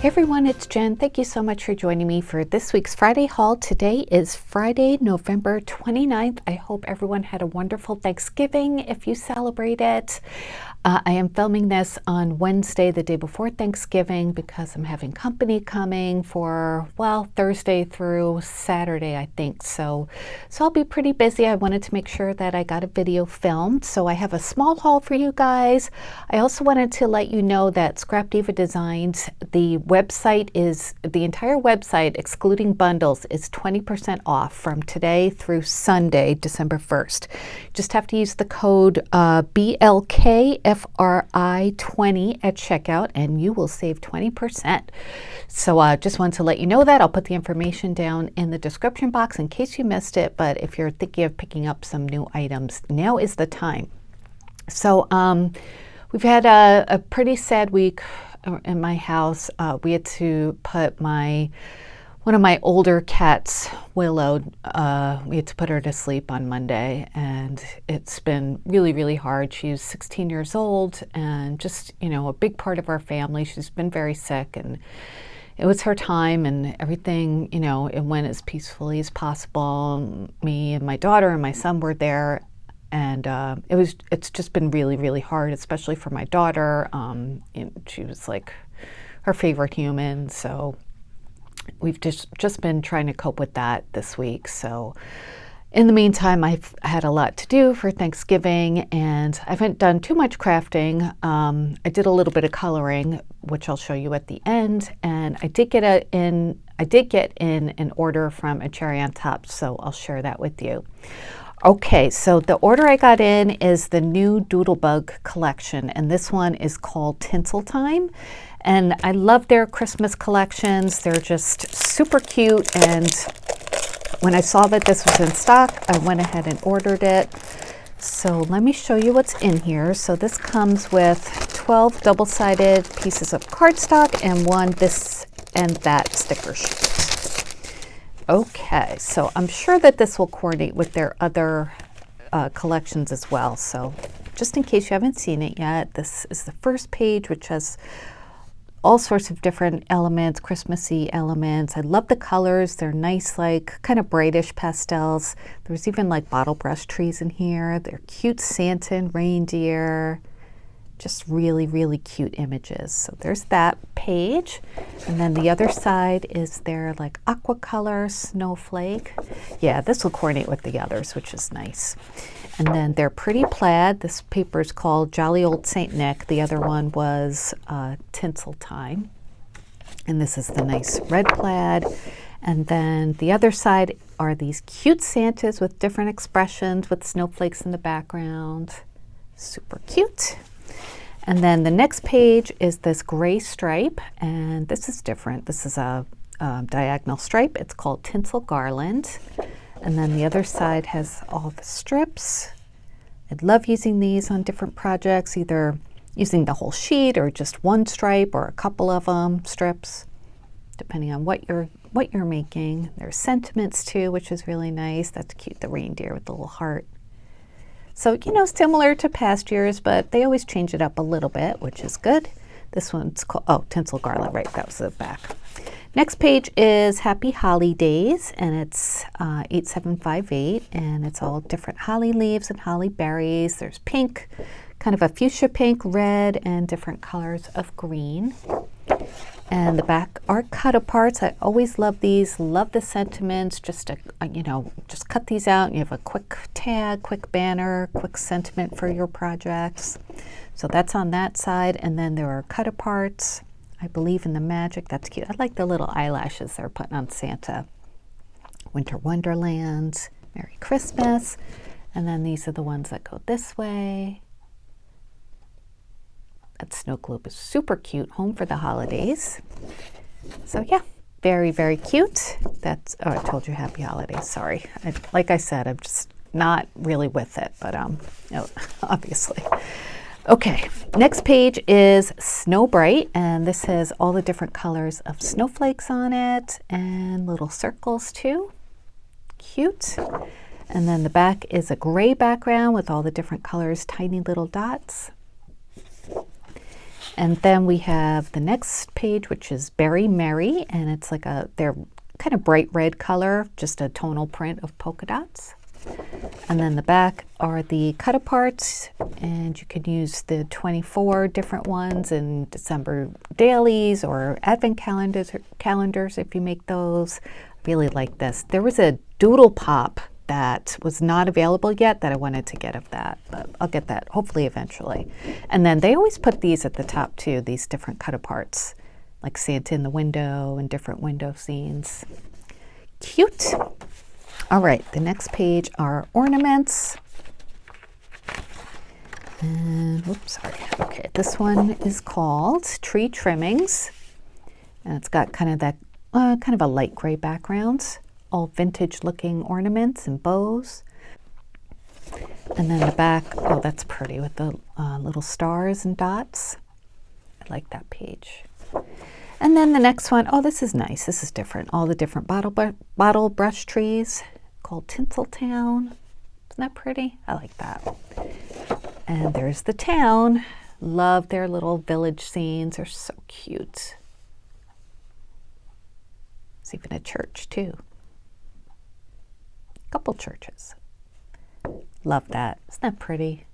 Hey everyone, it's Jen. Thank you so much for joining me for this week's Friday haul. Today is Friday, November 29th. I hope everyone had a wonderful Thanksgiving if you celebrate it. I am filming this on Wednesday, the day before Thanksgiving, because I'm having company coming for, well, Thursday through Saturday, I think. So I'll be pretty busy. I wanted to make sure that I got a video filmed. So I have a small haul for you guys. I also wanted to let you know that Scrap Diva Designs, the website is, the entire website, excluding bundles, is 20% off from today through Sunday, December 1st. Just have to use the code BLKFRI20 at checkout and you will save 20%. So just wanted to let you know that. I'll put the information down in the description box in case you missed it, but if you're thinking of picking up some new items, now is the time. So we've had a pretty sad week in my house. We had to put one of my older cats, Willow, we had to put her to sleep on Monday, and it's been really, really hard. She's 16 years old and just, you know, a big part of our family. She's been very sick, and it was her time, and everything, you know, it went as peacefully as possible. Me and my daughter and my son were there, and it's just been really, really hard, especially for my daughter. She was like her favorite human, so we've just been trying to cope with that this week. So in the meantime, I've had a lot to do for Thanksgiving, and I haven't done too much crafting. I did a little bit of coloring, which I'll show you at the end, and I did get in an order from a Cherry on Top, so I'll share that with you. Okay, so the order I got in is the new Doodlebug collection, and this one is called Tinsel Time. And I love their Christmas collections. They're just super cute, and when I saw that this was in stock, I went ahead and ordered it. So let me show you what's in here. So this comes with 12 double-sided pieces of cardstock and one this and that sticker sheet. Okay, so I'm sure that this will coordinate with their other collections as well. So just in case you haven't seen it yet, this is the first page, which has all sorts of different elements, Christmassy elements. I love the colors. They're nice, like kind of brightish pastels. There's even like bottle brush trees in here. They're cute Santa and reindeer. Just really, really cute images. So there's that page. And then the other side is their like aqua color snowflake. Yeah, this will coordinate with the others, which is nice. And then their pretty plaid. This paper is called Jolly Old Saint Nick. The other one was Tinsel Time. And this is the nice red plaid. And then the other side are these cute Santas with different expressions with snowflakes in the background. Super cute. And then the next page is this gray stripe, and this is different. This is a diagonal stripe. It's called Tinsel Garland. And then the other side has all the strips. I'd love using these on different projects, either using the whole sheet or just one stripe or a couple of strips, depending on what you're making. There's sentiments too, which is really nice. That's cute, the reindeer with the little heart. So, you know, similar to past years, but they always change it up a little bit, which is good. This one's called, oh, Tinsel Garland, right, that was the back. Next page is Happy Holly Days, and it's 8758, and it's all different holly leaves and holly berries. There's pink, kind of a fuchsia pink, red, and different colors of green. And the back are cut aparts. I always love these, love the sentiments. Just just cut these out and you have a quick tag, quick banner, quick sentiment for your projects. So that's on that side. And then there are cut aparts. I believe in the magic. That's cute. I like the little eyelashes they're putting on Santa. Winter Wonderland, Merry Christmas. And then these are the ones that go this way. That snow globe is super cute. Home for the holidays. So yeah, very, very cute. That's, oh, I told you happy holidays. Sorry. Like I said, I'm just not really with it, but obviously. Okay, next page is Snow Bright, and this has all the different colors of snowflakes on it and little circles too. Cute. And then the back is a gray background with all the different colors, tiny little dots. And then we have the next page, which is Berry Merry, and it's like they're kind of bright red color, just a tonal print of polka dots. And then the back are the cut-aparts, and you can use the 24 different ones in December dailies or advent calendars if you make those. I really like this. There was a Doodle Pop that was not available yet that I wanted to get of that, but I'll get that hopefully eventually. And then they always put these at the top too, these different cut-aparts, like Santa in the window and different window scenes. Cute. All right, the next page are ornaments. And, whoops, sorry. Okay, this one is called Tree Trimmings. And it's got kind of that, kind of a light gray background, all vintage looking ornaments and bows. And then the back, oh, that's pretty with the little stars and dots. I like that page. And then the next one, oh, this is nice. This is different. All the different bottle brush trees called Tinsel Town. Isn't that pretty? I like that. And there's the town. Love their little village scenes. They're so cute. It's even a church too. A couple churches. Love that. Isn't that pretty?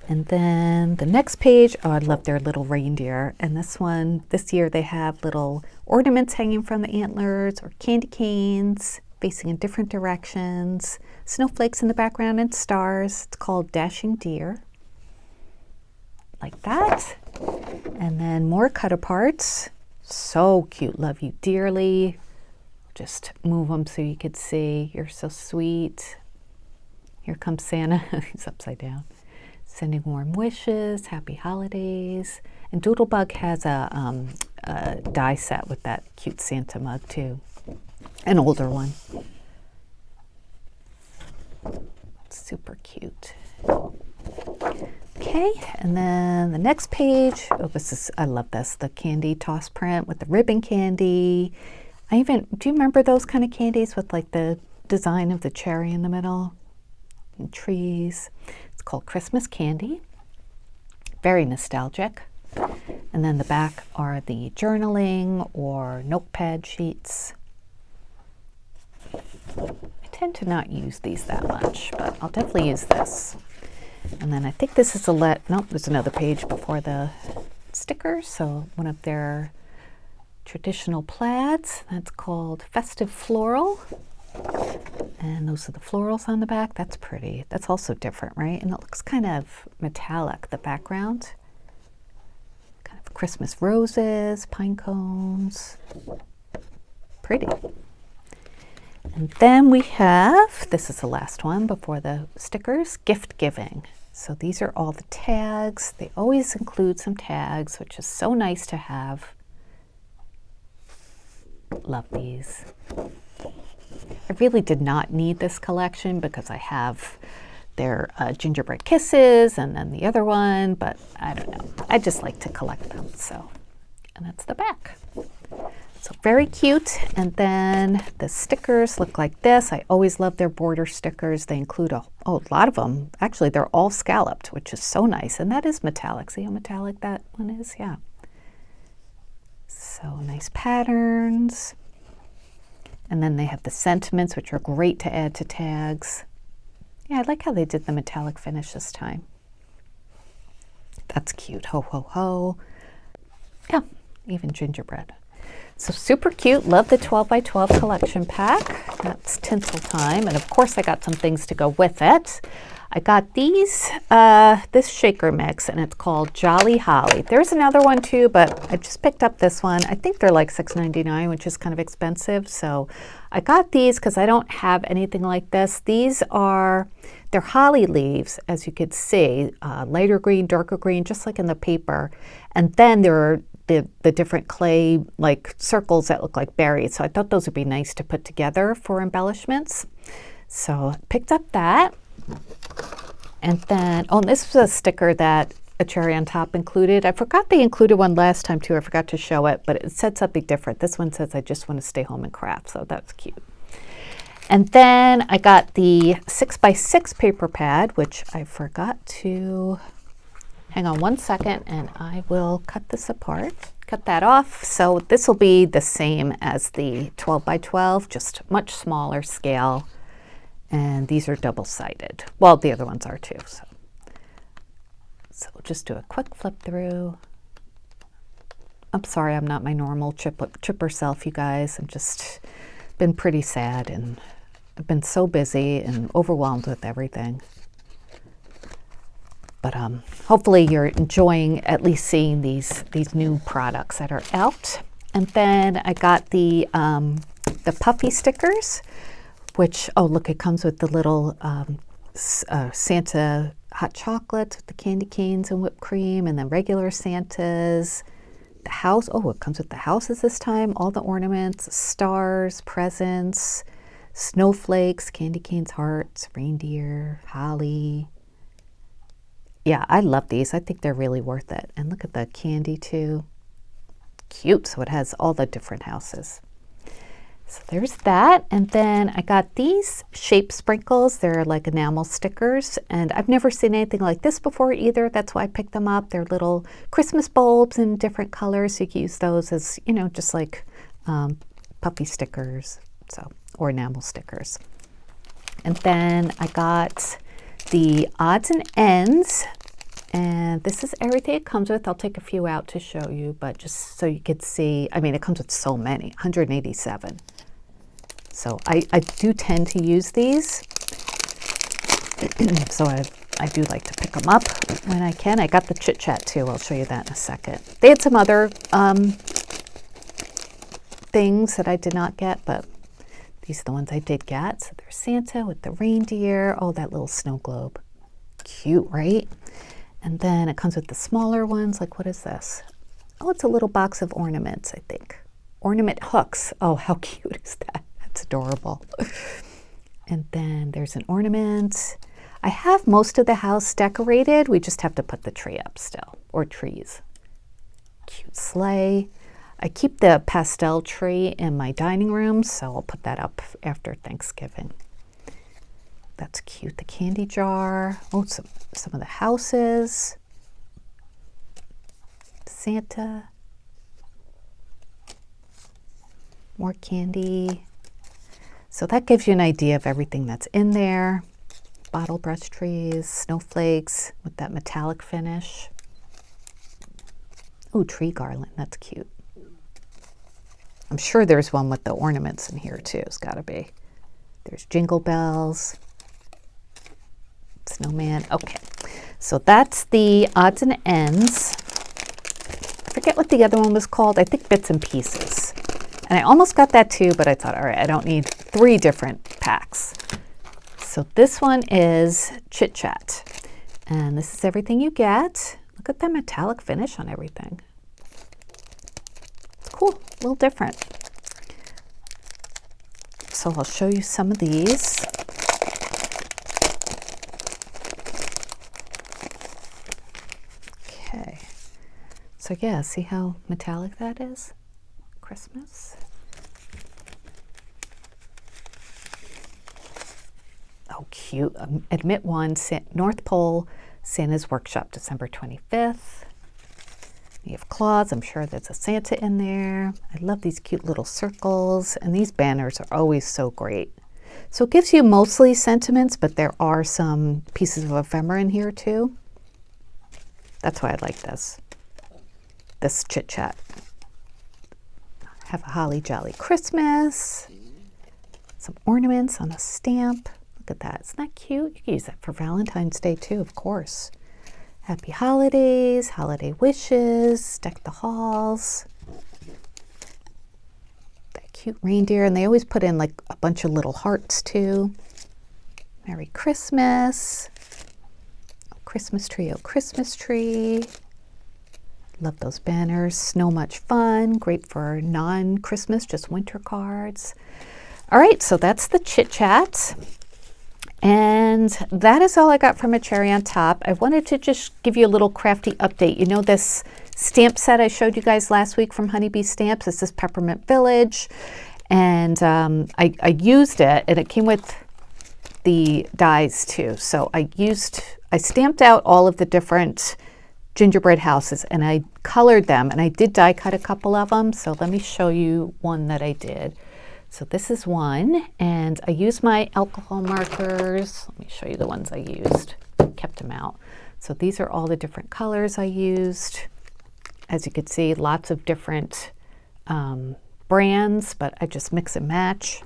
And then the next page, oh, I love their little reindeer. And this one, this year they have little ornaments hanging from the antlers or candy canes facing in different directions. Snowflakes in the background and stars. It's called Dashing Deer. Like that. And then more cut-aparts. So cute. Love you dearly. Just move them so you could see. You're so sweet. Here comes Santa. He's upside down. Sending warm wishes, happy holidays. And Doodlebug has a die set with that cute Santa mug too. An older one. Super cute. Okay, and then the next page, oh, this is, I love this, the candy toss print with the ribbon candy. Do you remember those kind of candies with like the design of the cherry in the middle? And trees. It's called Christmas Candy. Very nostalgic. And then the back are the journaling or notepad sheets. I tend to not use these that much, but I'll definitely use this. And then I think this is nope, there's another page before the stickers. So one of their traditional plaids, that's called Festive Floral. And those are the florals on the back. That's pretty. That's also different, right? And it looks kind of metallic, the background. Kind of Christmas roses, pine cones. Pretty. And then we have, this is the last one before the stickers, gift giving. So these are all the tags. They always include some tags, which is so nice to have. Love these. I really did not need this collection because I have their Gingerbread Kisses and then the other one, but I don't know. I just like to collect them, so. And that's the back. So very cute. And then the stickers look like this. I always love their border stickers. They include a lot of them. Actually, they're all scalloped, which is so nice. And that is metallic. See how metallic that one is? Yeah. So nice patterns. And then they have the sentiments, which are great to add to tags. Yeah, I like how they did the metallic finish this time. That's cute. Ho, ho, ho. Yeah, even gingerbread. So super cute. Love the 12 by 12 collection pack. That's Tinsel Time. And of course I got some things to go with it. I got these, this shaker mix, and it's called Jolly Holly. There's another one too, but I just picked up this one. I think they're like $6.99, which is kind of expensive. So I got these because I don't have anything like this. These are, they're holly leaves, as you could see, lighter green, darker green, just like in the paper. And then there are the different clay like circles that look like berries. So I thought those would be nice to put together for embellishments. So picked up that. And then, oh, this was a sticker that a cherry on top included. I forgot they included one last time too. I forgot to show it, but it said something different. This one says, I just want to stay home and craft. So that's cute. And then I got the 6x6 paper pad, which I forgot to hang on one second and I will cut this apart. Cut that off. So this will be the same as the 12 by 12, just much smaller scale. And these are double-sided. Well, the other ones are too. So we'll just do a quick flip through. I'm sorry, I'm not my normal chipper self, you guys. I've just been pretty sad and I've been so busy and overwhelmed with everything. But hopefully you're enjoying at least seeing these new products that are out. And then I got the puffy stickers, which, oh look, it comes with the little Santa hot chocolates with the candy canes and whipped cream, and then regular Santas. The house, oh, it comes with the houses this time, all the ornaments, stars, presents, snowflakes, candy canes, hearts, reindeer, holly. Yeah, I love these. I think they're really worth it. And look at the candy too. Cute. So it has all the different houses. So there's that. And then I got these shape sprinkles. They're like enamel stickers. And I've never seen anything like this before either. That's why I picked them up. They're little Christmas bulbs in different colors. So you can use those as, you know, just like puffy stickers. So, or enamel stickers. And then I got the odds and ends, and this is everything it comes with. I'll take a few out to show you, but just so you could see, I mean, it comes with so many, 187. So I do tend to use these. So I do like to pick them up when I can. I got the Chit Chat too. I'll show you that in a second. They had some other things that I did not get, but these are the ones I did get. So there's Santa with the reindeer. Oh, that little snow globe. Cute, right? And then it comes with the smaller ones. Like, what is this? Oh, it's a little box of ornaments, I think. Ornament hooks. Oh, how cute is that? That's adorable. And then there's an ornament. I have most of the house decorated. We just have to put the tree up still, or trees. Cute sleigh. I keep the pastel tree in my dining room, so I'll put that up after Thanksgiving. That's cute. The candy jar. Oh, some of the houses. Santa. More candy. So that gives you an idea of everything that's in there. Bottle brush trees, snowflakes with that metallic finish. Oh, tree garland. That's cute. I'm sure there's one with the ornaments in here too. It's got to be. There's jingle bells, snowman. Okay, so that's the odds and ends. I forget what the other one was called. I think bits and pieces. And I almost got that too, but I thought, all right, I don't need 3 different packs. So this one is Chit Chat. And this is everything you get. Look at that metallic finish on everything. Cool, a little different. So I'll show you some of these. Okay, so yeah, see how metallic that is? Christmas. Oh, cute. Admit one, North Pole, Santa's Workshop, December 25th. You have claws. I'm sure there's a Santa in there. I love these cute little circles, and these banners are always so great. So it gives you mostly sentiments, but there are some pieces of ephemera in here too. That's why I like this Chit Chat. Have a holly jolly Christmas. Some ornaments on a stamp. Look at that. Isn't that cute? You can use that for Valentine's Day too, of course. Happy holidays, holiday wishes, deck the halls. That cute reindeer, and they always put in like a bunch of little hearts too. Merry Christmas. Oh, Christmas tree, oh, Christmas tree. Love those banners. Snow Much Fun. Great for non-Christmas, just winter cards. All right, so that's the Chit Chat. And that is all I got from A Cherry on Top. I wanted to just give you a little crafty update. You know this stamp set I showed you guys last week from Honeybee Stamps? This is Peppermint Village. And I used it, and it came with the dies too. So I stamped out all of the different gingerbread houses, and I colored them, and I did die cut a couple of them. So let me show you one that I did. So this is one, and I used my alcohol markers. Let me show you the ones I used. Kept them out. So these are all the different colors I used. As you can see, lots of different brands, but I just mix and match.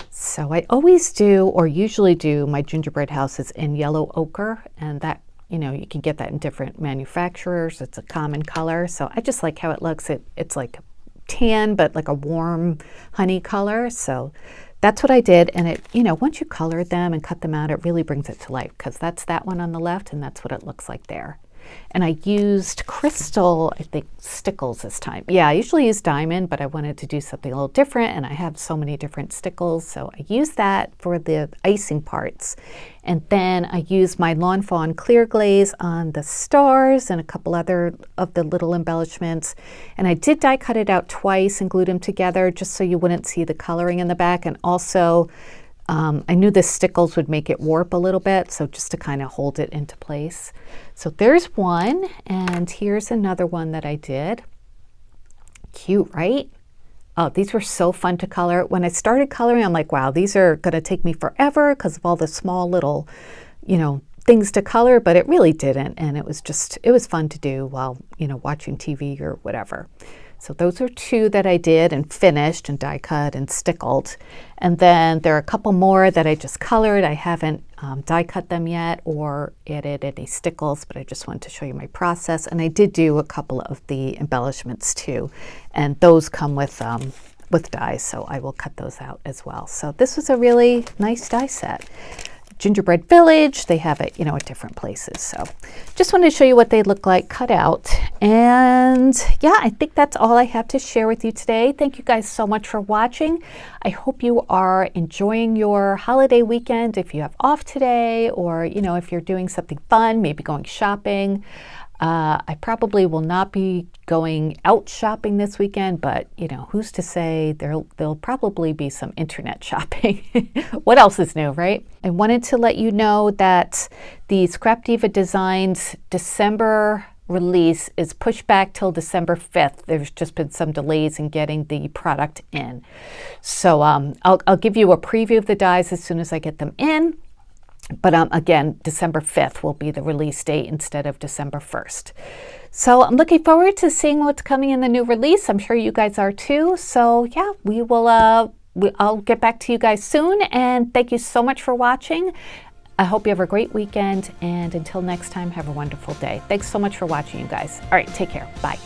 So I always do, or usually do, my gingerbread houses in yellow ochre, and that, you know, you can get that in different manufacturers. It's a common color, so I just like how it looks. It's like tan, but like a warm honey color. So that's what I did, and it, you know, once you color them and cut them out, it really brings it to life, because that's that one on the left, and that's what it looks like there. And I used crystal, I think, stickles this time. Yeah, I usually use diamond, but I wanted to do something a little different, and I have so many different stickles, so I used that for the icing parts. And then I used my Lawn Fawn clear glaze on the stars and a couple other of the little embellishments. And I did die cut it out twice and glued them together just so you wouldn't see the coloring in the back. And also, I knew the stickles would make it warp a little bit, so just to kind of hold it into place. So there's one, and here's another one that I did. Cute, right? Oh, these were so fun to color. When I started coloring, I'm like, wow, these are going to take me forever because of all the small little, you know, things to color, but it really didn't. And it was fun to do while, you know, watching TV or whatever. So those are two that I did and finished and die cut and stickled. And then there are a couple more that I just colored. I haven't die cut them yet or added any stickles, but I just wanted to show you my process. And I did do a couple of the embellishments too. And those come with dies, so I will cut those out as well. So this was a really nice die set. Gingerbread Village, they have it, you know, at different places. So just wanted to show you what they look like cut out. And yeah, I think that's all I have to share with you today. Thank you guys so much for watching. I hope you are enjoying your holiday weekend if you have off today, or, you know, if you're doing something fun, maybe going shopping. I probably will not be going out shopping this weekend, but, you know, who's to say? There'll probably be some internet shopping. What else is new, right? I wanted to let you know that the Scrap Diva Designs December release is pushed back till December 5th. There's just been some delays in getting the product in. So I'll give you a preview of the dies as soon as I get them in. But again, December 5th will be the release date instead of December 1st. So I'm looking forward to seeing what's coming in the new release. I'm sure you guys are too. So yeah, we will. I'll get back to you guys soon. And thank you so much for watching. I hope you have a great weekend. And until next time, have a wonderful day. Thanks so much for watching, you guys. All right, take care. Bye.